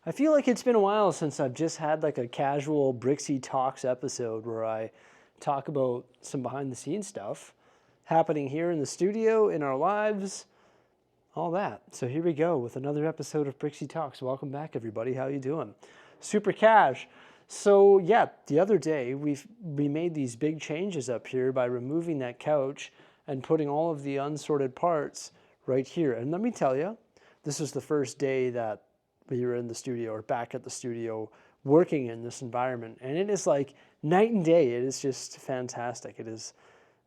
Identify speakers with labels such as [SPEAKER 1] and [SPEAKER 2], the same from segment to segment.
[SPEAKER 1] I feel like it's been a while since I've just had like a casual Bricksie Talks episode where I talk about some behind the scenes stuff happening here in the studio, in our lives, all that. So here we go with another episode of Bricksie Talks. Welcome back, everybody. How you doing? Super cash. So yeah, the other day we made these big changes up here by removing that couch and putting all of the unsorted parts right here. And let me tell you, this was the first day that we were in the studio or back at the studio working in this environment. And it is like night and day. It is just fantastic. It is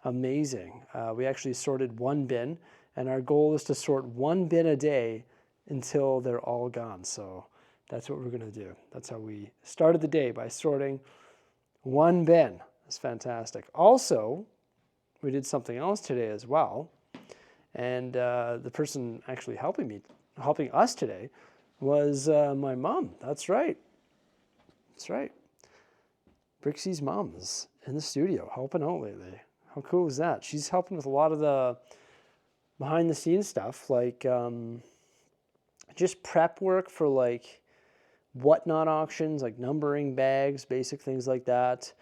[SPEAKER 1] amazing. We actually sorted one bin, and our goal is to sort one bin a day until they're all gone. So that's what we're going to do. That's how we started the day, by sorting one bin. It's fantastic. Also, we did something else today as well. And the person actually helping us today was my mom. That's right. That's right. Brixie's mom is in the studio helping out lately. How cool is that? She's helping with a lot of the behind the scenes stuff, like just prep work for like whatnot auctions, like numbering bags, basic things like that.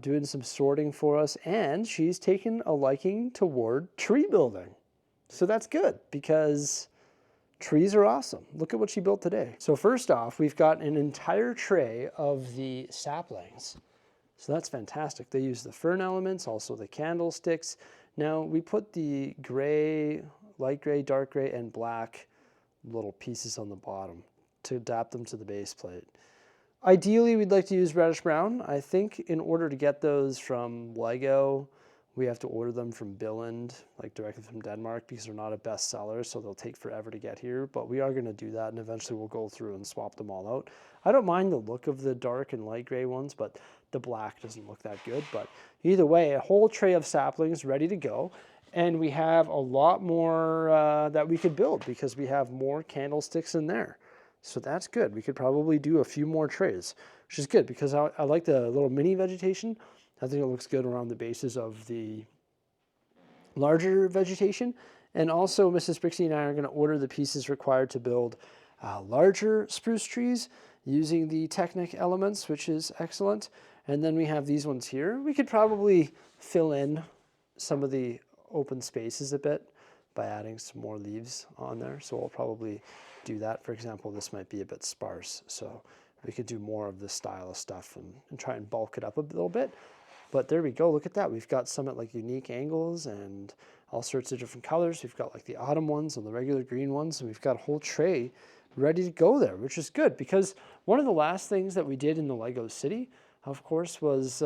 [SPEAKER 1] Doing some sorting for us, and she's taken a liking toward tree building. So that's good because trees are awesome. Look at what she built today. So first off, we've got an entire tray of the saplings. So that's fantastic. They use the fern elements, also the candlesticks. Now we put the gray, light gray, dark gray, and black little pieces on the bottom to adapt them to the base plate. Ideally, we'd like to use reddish brown. I think in order to get those from Lego, we have to order them from Billund, like directly from Denmark, because they're not a bestseller, so they'll take forever to get here. But we are going to do that, and eventually we'll go through and swap them all out. I don't mind the look of the dark and light gray ones, but the black doesn't look that good. But either way, a whole tray of saplings ready to go. And we have a lot more that we could build because we have more candlesticks in there. So that's good. We could probably do a few more trays, which is good because I like the little mini vegetation. I think it looks good around the bases of the larger vegetation. And also, Mrs. Bricksie and I are going to order the pieces required to build larger spruce trees using the Technic elements, which is excellent. And then we have these ones here. We could probably fill in some of the open spaces a bit by adding some more leaves on there. So we'll probably do that. For example, this might be a bit sparse. So we could do more of this style of stuff and try and bulk it up a little bit. But there we go. Look at that. We've got some at like unique angles and all sorts of different colors. We've got like the autumn ones and the regular green ones. And we've got a whole tray ready to go there, which is good because one of the last things that we did in the Lego City, of course, was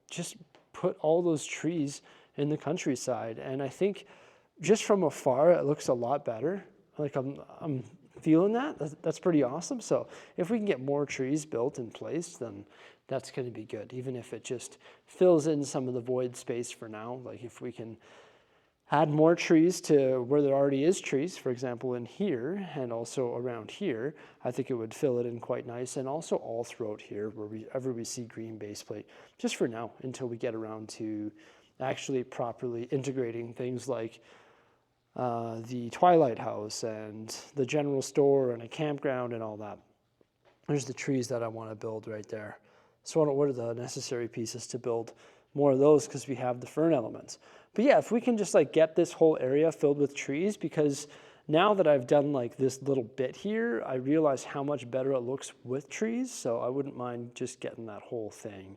[SPEAKER 1] just put all those trees in the countryside. And I think just from afar, it looks a lot better. Like I'm feeling that. That's pretty awesome. So if we can get more trees built in place, then that's going to be good, even if it just fills in some of the void space for now. Like if we can add more trees to where there already is trees, for example, in here and also around here, I think it would fill it in quite nice. And also all throughout here, wherever we see green base plate, just for now, until we get around to actually properly integrating things like the Twilight House and the general store and a campground and all that. There's the trees that I want to build right there. So I want to order the necessary pieces to build more of those because we have the fern elements. But yeah, if we can just like get this whole area filled with trees, because now that I've done like this little bit here, I realize how much better it looks with trees. So I wouldn't mind just getting that whole thing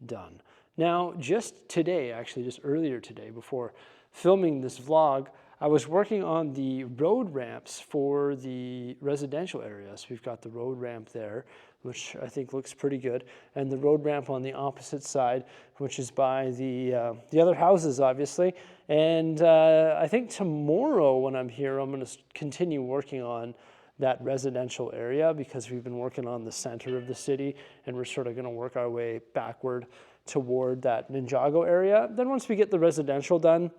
[SPEAKER 1] done. Now, just today, actually just earlier today, before filming this vlog, I was working on the road ramps for the residential areas. We've got the road ramp there, which I think looks pretty good, and the road ramp on the opposite side, which is by the other houses, obviously. And I think tomorrow when I'm here, I'm going to continue working on that residential area because we've been working on the center of the city, and we're sort of going to work our way backward toward that Ninjago area. Then once we get the residential done,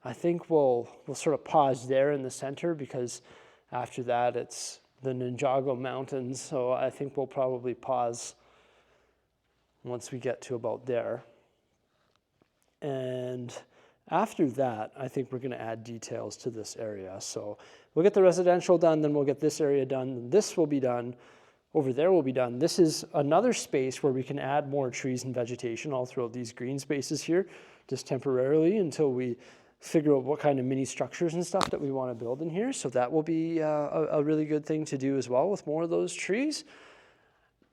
[SPEAKER 1] I think we'll sort of pause there in the center because after that it's the Ninjago Mountains. So I think we'll probably pause once we get to about there. And After that, I think we're going to add details to this area. So we'll get the residential done, then we'll get this area done. This will be done. Over there will be done. This is another space where we can add more trees and vegetation all throughout these green spaces here, just temporarily until we figure out what kind of mini structures and stuff that we want to build in here. So that will be a really good thing to do as well with more of those trees.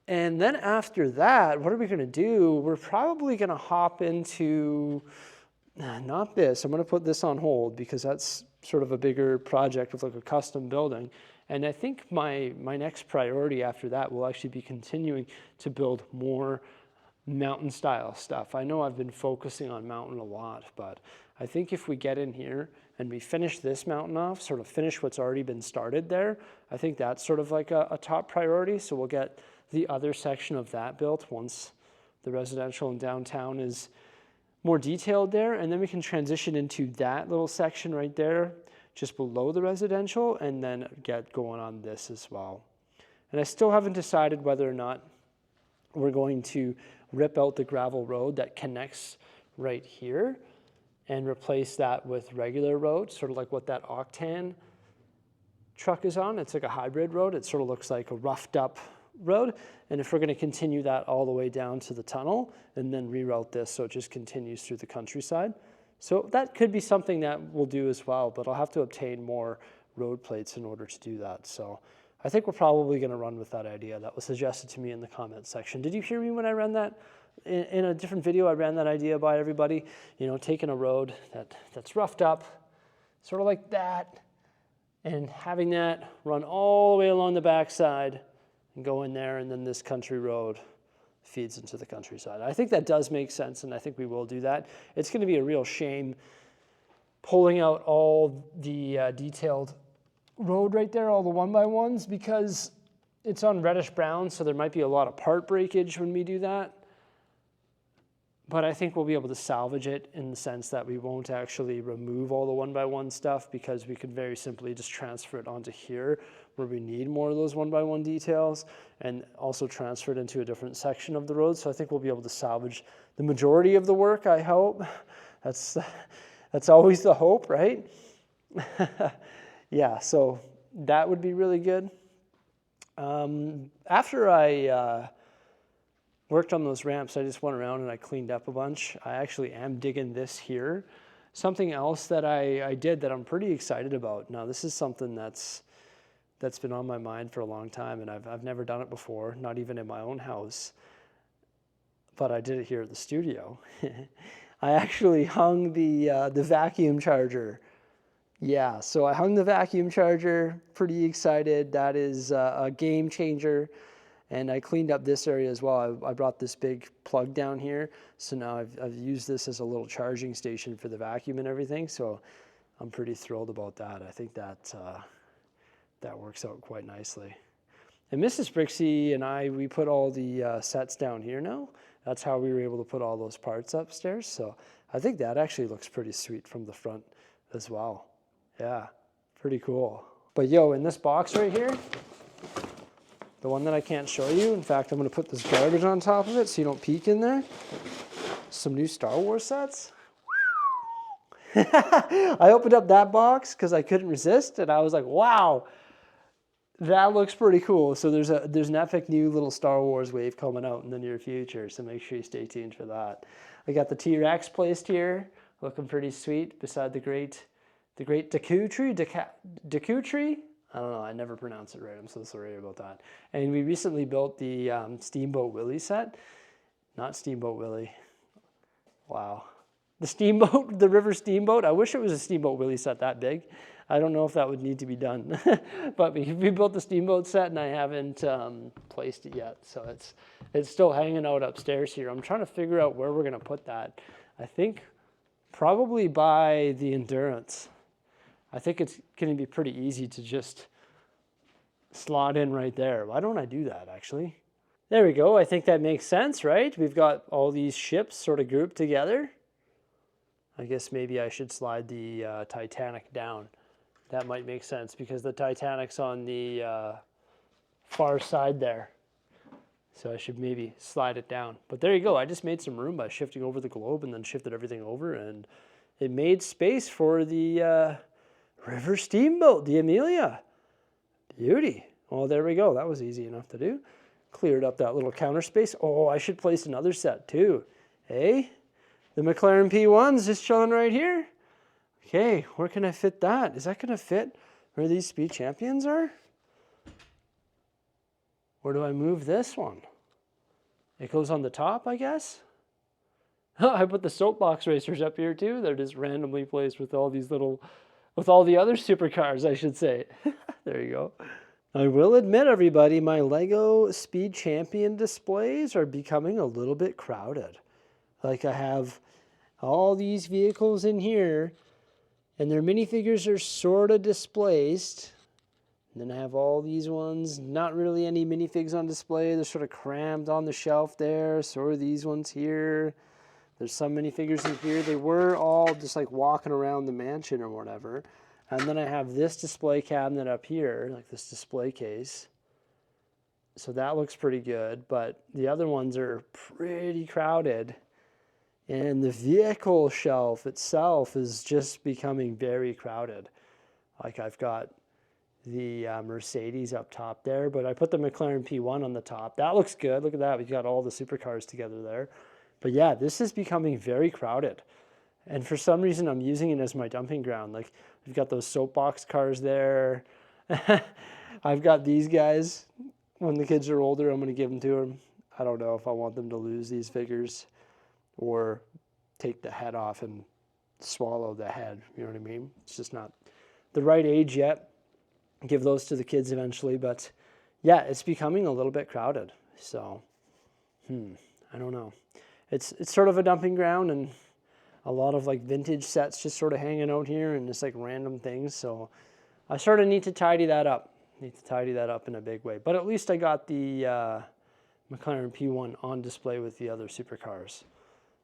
[SPEAKER 1] And then after that, what are we going to do? We're probably going to hop into, not this. I'm going to put this on hold because that's sort of a bigger project with like a custom building. And I think my next priority after that will actually be continuing to build more mountain style stuff. I know I've been focusing on mountain a lot, but I think if we get in here and we finish this mountain off, sort of finish what's already been started there, I think that's sort of like a top priority. So we'll get the other section of that built once the residential in downtown is more detailed there. And then we can transition into that little section right there, just below the residential, and then get going on this as well. And I still haven't decided whether or not we're going to rip out the gravel road that connects right here and replace that with regular road, sort of like what that Octane truck is on. It's like a hybrid road. It sort of looks like a roughed up road. And if we're going to continue that all the way down to the tunnel and then reroute this so it just continues through the countryside. So that could be something that we'll do as well, but I'll have to obtain more road plates in order to do that. So I think we're probably going to run with that idea. That was suggested to me in the comment section. Did you hear me when I ran that? In a different video, I ran that idea by everybody, you know, taking a road that's roughed up, sort of like that, and having that run all the way along the backside and go in there, and then this country road feeds into the countryside. I think that does make sense, and I think we will do that. It's going to be a real shame pulling out all the detailed road right there, all the 1x1s, because it's on reddish brown, so there might be a lot of part breakage when we do that. But I think we'll be able to salvage it in the sense that we won't actually remove all the 1x1 stuff, because we could very simply just transfer it onto here where we need more of those 1x1 details, and also transfer it into a different section of the road. So I think we'll be able to salvage the majority of the work, I hope. That's always the hope, right? Yeah, so that would be really good. After I worked on those ramps, I just went around and I cleaned up a bunch. I actually am digging this here. Something else that I did that I'm pretty excited about. Now, this is something that's been on my mind for a long time, and I've never done it before, not even in my own house. But I did it here at the studio. I actually hung the vacuum charger. Yeah, so I hung the vacuum charger, pretty excited. That is a game changer. And I cleaned up this area as well. I brought this big plug down here. So now I've used this as a little charging station for the vacuum and everything. So I'm pretty thrilled about that. I think that works out quite nicely. And Mrs. Bricksie and I, we put all the sets down here now. That's how we were able to put all those parts upstairs. So I think that actually looks pretty sweet from the front as well. Yeah, pretty cool. But yo, in this box right here, the one that I can't show you, in fact, I'm going to put this garbage on top of it so you don't peek in there. Some new Star Wars sets. I opened up that box because I couldn't resist, and I was like, wow, that looks pretty cool. So there's an epic new little Star Wars wave coming out in the near future, so make sure you stay tuned for that. I got the T-Rex placed here, looking pretty sweet beside the great Deku tree. I don't know, I never pronounce it right. I'm so sorry about that. And we recently built the Steamboat Willie set. Not Steamboat Willie. Wow. The steamboat, the river steamboat. I wish it was a Steamboat Willie set that big. I don't know if that would need to be done. But we built the steamboat set, and I haven't placed it yet. So it's still hanging out upstairs here. I'm trying to figure out where we're going to put that. I think probably by the Endurance. I think it's going to be pretty easy to just slot in right there. Why don't I do that, actually? There we go. I think that makes sense, right? We've got all these ships sort of grouped together. I guess maybe I should slide the Titanic down. That might make sense because the Titanic's on the far side there. So I should maybe slide it down. But there you go. I just made some room by shifting over the globe and then shifted everything over, and it made space for the River Steamboat, the Amelia. Beauty. Well, there we go. That was easy enough to do. Cleared up that little counter space. Oh, I should place another set too. Hey, the McLaren P1's just chilling right here. Okay, where can I fit that? Is that going to fit where these Speed Champions are? Where do I move this one? It goes on the top, I guess. I put the soapbox racers up here too. They're just randomly placed with all these little, with all the other supercars, I should say. There you go. I will admit, everybody, my Lego Speed Champion displays are becoming a little bit crowded. Like, I have all these vehicles in here, and their minifigures are sort of displaced. And then I have all these ones, not really any minifigs on display. They're sort of crammed on the shelf there. So are these ones here. There's some minifigures in here. They were all just like walking around the mansion or whatever. And then I have this display cabinet up here, like this display case. So that looks pretty good, but the other ones are pretty crowded. And the vehicle shelf itself is just becoming very crowded. Like, I've got the Mercedes up top there, but I put the McLaren P1 on the top. That looks good. Look at that. We've got all the supercars together there. But yeah, this is becoming very crowded. And for some reason, I'm using it as my dumping ground. Like, we've got those soapbox cars there. I've got these guys. When the kids are older, I'm going to give them to them. I don't know if I want them to lose these figures or take the head off and swallow the head. You know what I mean? It's just not the right age yet. Give those to the kids eventually. But yeah, it's becoming a little bit crowded. So, I don't know. It's sort of a dumping ground, and a lot of like vintage sets just sort of hanging out here and just like random things. So I sort of need to tidy that up. Need to tidy that up in a big way. But at least I got the McLaren P1 on display with the other supercars.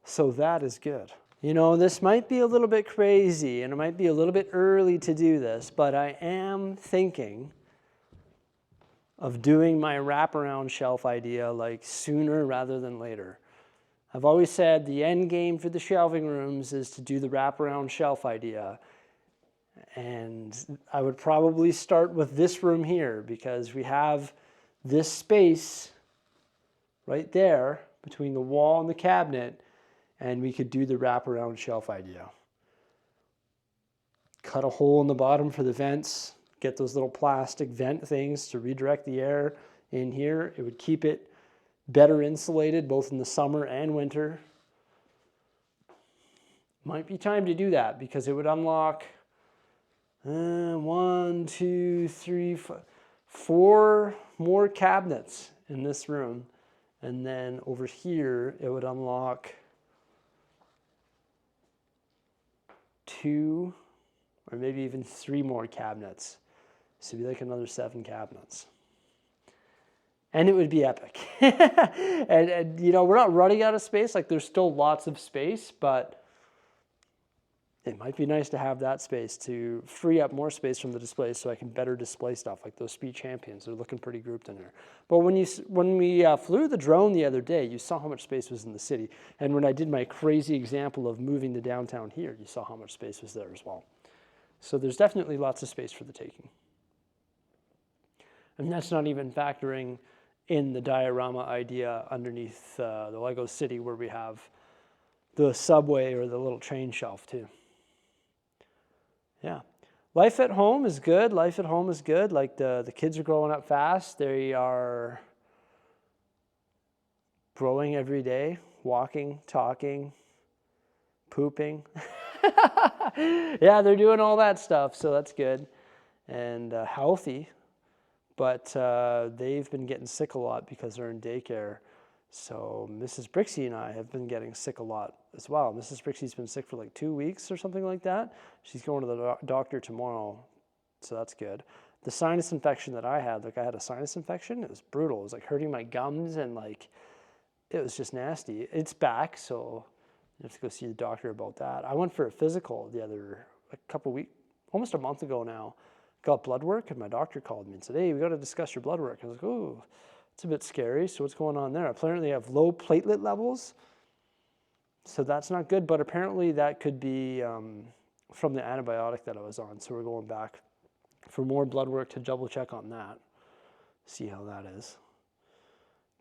[SPEAKER 1] So that is good. You know, this might be a little bit crazy and it might be a little bit early to do this, but I am thinking of doing my wraparound shelf idea like sooner rather than later. I've always said the end game for the shelving rooms is to do the wraparound shelf idea. And I would probably start with this room here because we have this space right there between the wall and the cabinet, and we could do the wraparound shelf idea. Cut a hole in the bottom for the vents, get those little plastic vent things to redirect the air in here. It would keep it better insulated both in the summer and winter. Might be time to do that because it would unlock 1, 2, 3, 4 more cabinets in this room. And then over here, it would unlock 2 or maybe even 3 more cabinets. So it'd be like another 7 cabinets. And it would be epic. and you know, we're not running out of space. Like, there's still lots of space, but it might be nice to have that space to free up more space from the displays so I can better display stuff like those Speed Champions. They're looking pretty grouped in there. But when we flew the drone the other day, you saw how much space was in the city. And when I did my crazy example of moving the downtown here, you saw how much space was there as well. So there's definitely lots of space for the taking. And that's not even factoring in the diorama idea underneath the Lego City where we have the subway or the little train shelf too. Yeah. Life at home is good. Life at home is good. Like, the kids are growing up fast. They are growing every day, walking, talking, pooping. Yeah, they're doing all that stuff, so that's good. And healthy. But they've been getting sick a lot because they're in daycare. So Mrs. Bricksie and I have been getting sick a lot as well. Mrs. Bricksie's been sick for like 2 weeks or something like that. She's going to the doctor tomorrow, so that's good. The sinus infection that I had, like, I had a sinus infection. It was brutal. It was like hurting my gums and like, it was just nasty. It's back, so I have to go see the doctor about that. I went for a physical a couple weeks, almost a month ago now. Got blood work, and my doctor called me and said, "Hey, we got to discuss your blood work." I was like, "Oh, it's a bit scary. So what's going on there?" Apparently I have low platelet levels. So that's not good, but apparently that could be from the antibiotic that I was on. So we're going back for more blood work to double check on that, see how that is.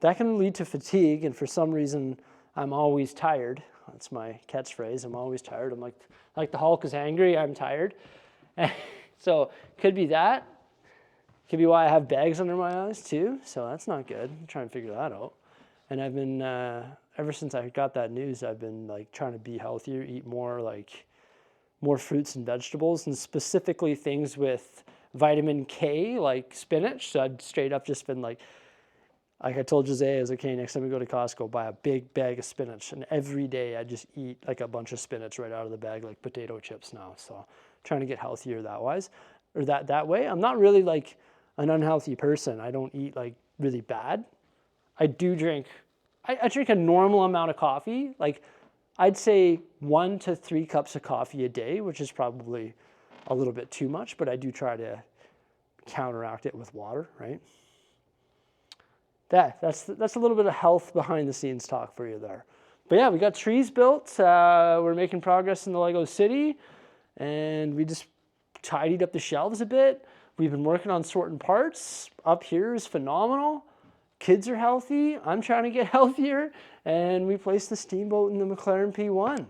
[SPEAKER 1] That can lead to fatigue, and for some reason, I'm always tired. That's my catchphrase. I'm always tired. I'm like the Hulk is angry, I'm tired. So could be that. Could be why I have bags under my eyes too. So that's not good. I'm trying to figure that out. And I've been, ever since I got that news, I've been like trying to be healthier, eat more fruits and vegetables, and specifically things with vitamin K, like spinach. So I've straight up just been like I told Jose, I was like, okay, next time we go to Costco, buy a big bag of spinach. And every day I just eat like a bunch of spinach right out of the bag, like potato chips now. So trying to get healthier that way. I'm not really like an unhealthy person. I don't eat like really bad. I do drink, I drink a normal amount of coffee. Like I'd say 1 to 3 cups of coffee a day, which is probably a little bit too much, but I do try to counteract it with water, right? That's a little bit of health behind the scenes talk for you there. But yeah, we got trees built. We're making progress in the Lego City, and we just tidied up the shelves a bit. We've been working on sorting parts. Up here is phenomenal. Kids are healthy. I'm trying to get healthier, and we placed the steamboat in the McLaren P1.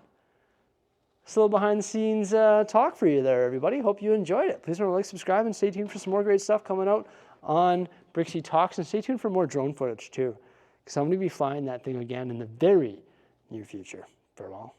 [SPEAKER 1] It's a little behind the scenes talk for you there, everybody. Hope you enjoyed it. Please remember to like, subscribe, and stay tuned for some more great stuff coming out on Bricksie Talks, and stay tuned for more drone footage too, because I'm going to be flying that thing again in the very near future. Farewell.